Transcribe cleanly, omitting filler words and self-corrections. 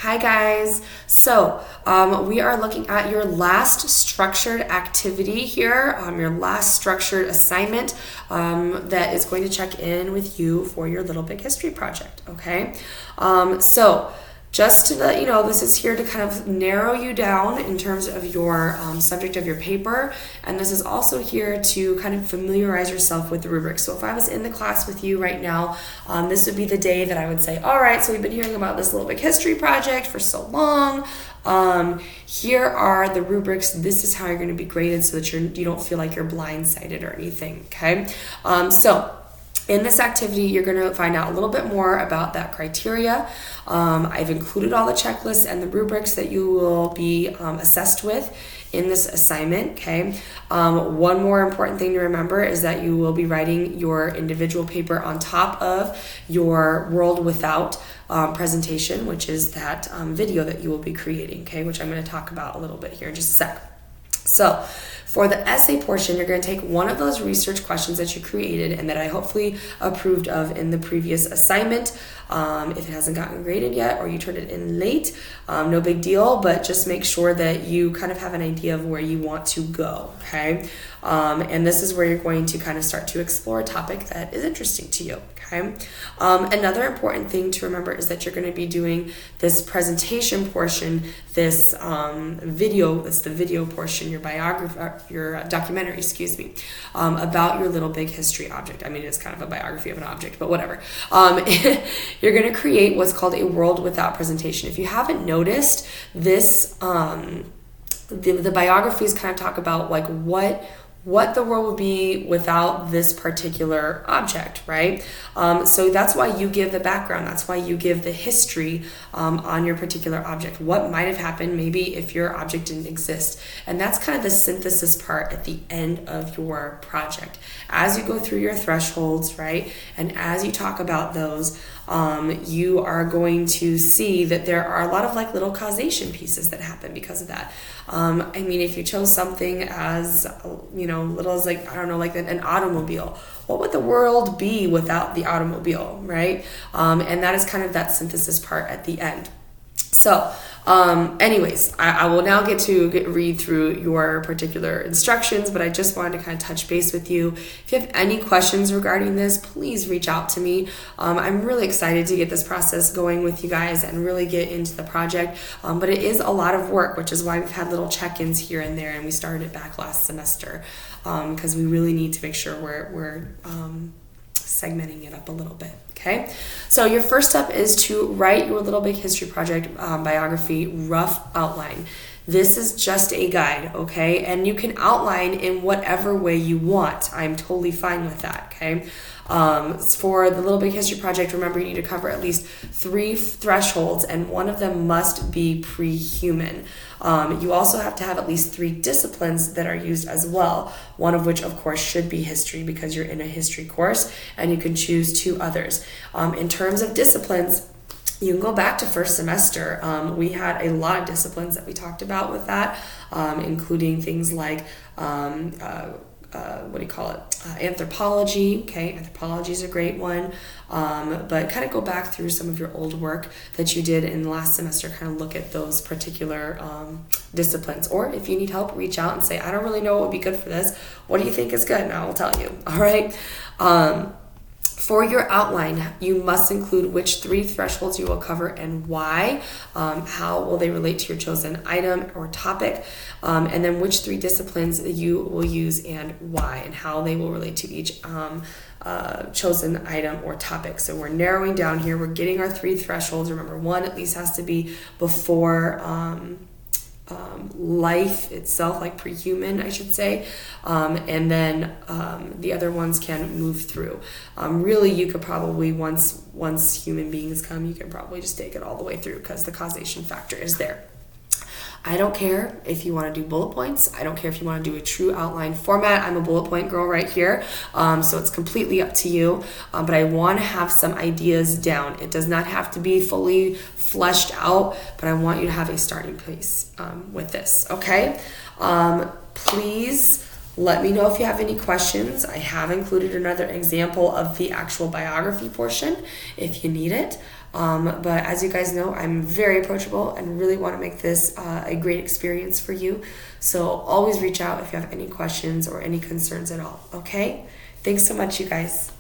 Hi guys. So we are looking at your last structured activity here, your last structured assignment that is going to check in with you for your Little Big History project. Okay. So just to let you know, this is here to kind of narrow you down in terms of your subject of your paper, and this is also here to kind of familiarize yourself with the rubric. So if I was in the class with you right now, this would be the day that I would say, all right, so we've been hearing about this Little Big History project for so long. Here are the rubrics. This is how you're going to be graded so that you don't feel like you're blindsided or anything, okay? So in this activity, you're going to find out a little bit more about that criteria. I've included all the checklists and the rubrics that you will be assessed with in this assignment, okay? One more important thing to remember is that you will be writing your individual paper on top of your World Without presentation, which is that video that you will be creating, okay? Which I'm going to talk about a little bit here in just a sec. So for the essay portion, you're going to take one of those research questions that you created and that I hopefully approved of in the previous assignment. If it hasn't gotten graded yet or you turned it in late, no big deal, but just make sure that you kind of have an idea of where you want to go, okay? And this is where you're going to kind of start to explore a topic that is interesting to you, okay? Another important thing to remember is that you're going to be doing this presentation portion, this video, that's the video portion, your documentary, about your Little Big History object. I mean, it's kind of a biography of an object, but whatever. You're going to create what's called a World Without presentation. If you haven't noticed, this the biographies kind of talk about like what the world would be without this particular object, right? So that's why you give the background. That's why you give the history on your particular object. What might have happened maybe if your object didn't exist. And that's kind of the synthesis part at the end of your project. As you go through your thresholds, right? And as you talk about those, you are going to see that there are a lot of like little causation pieces that happen because of that. I mean, if you chose something as, little as like, I don't know, like an automobile, what would the world be without the automobile, right? And that is kind of that synthesis part at the end. So, anyways, I will now get to read through your particular instructions, but I just wanted to kind of touch base with you. If you have any questions regarding this, please reach out to me. I'm really excited to get this process going with you guys and really get into the project, but it is a lot of work, which is why we've had little check-ins here and there, and we started it back last semester because we really need to make sure we're segmenting it up a little bit. Okay, so your first step is to write your Little Big History Project biography rough outline. This is just a guide, okay? And you can outline in whatever way you want. I'm totally fine with that, okay? For the Little Big History Project, remember you need to cover at least 3 thresholds, and one of them must be pre-human. You also have to have at least 3 disciplines that are used as well, one of which, of course, should be history because you're in a history course, and you can choose 2 others. In terms of disciplines, you can go back to first semester. We had a lot of disciplines that we talked about with that, including things like anthropology. Okay, anthropology is a great one, but kind of go back through some of your old work that you did in the last semester, kind of look at those particular disciplines. Or if you need help, reach out and say, I don't really know what would be good for this. What do you think is good? And I will tell you. All right. For your outline, you must include which 3 thresholds you will cover and why. How will they relate to your chosen item or topic? And then which 3 disciplines you will use and why, and how they will relate to each chosen item or topic. So we're narrowing down here. We're getting our 3 thresholds. Remember, 1 at least has to be before life itself, like pre-human, I should say, and then the other ones can move through. Really, you could probably, once human beings come, you can probably just take it all the way through because the causation factor is there. I don't care if you want to do bullet points. I don't care if you want to do a true outline format. I'm a bullet point girl right here, so it's completely up to you, but I want to have some ideas down. It does not have to be fully fleshed out, but I want you to have a starting place with this, okay? Please let me know if you have any questions. I have included another example of the actual biography portion if you need it. But as you guys know, I'm very approachable and really want to make this a great experience for you. So always reach out if you have any questions or any concerns at all, okay? Thanks so much, you guys.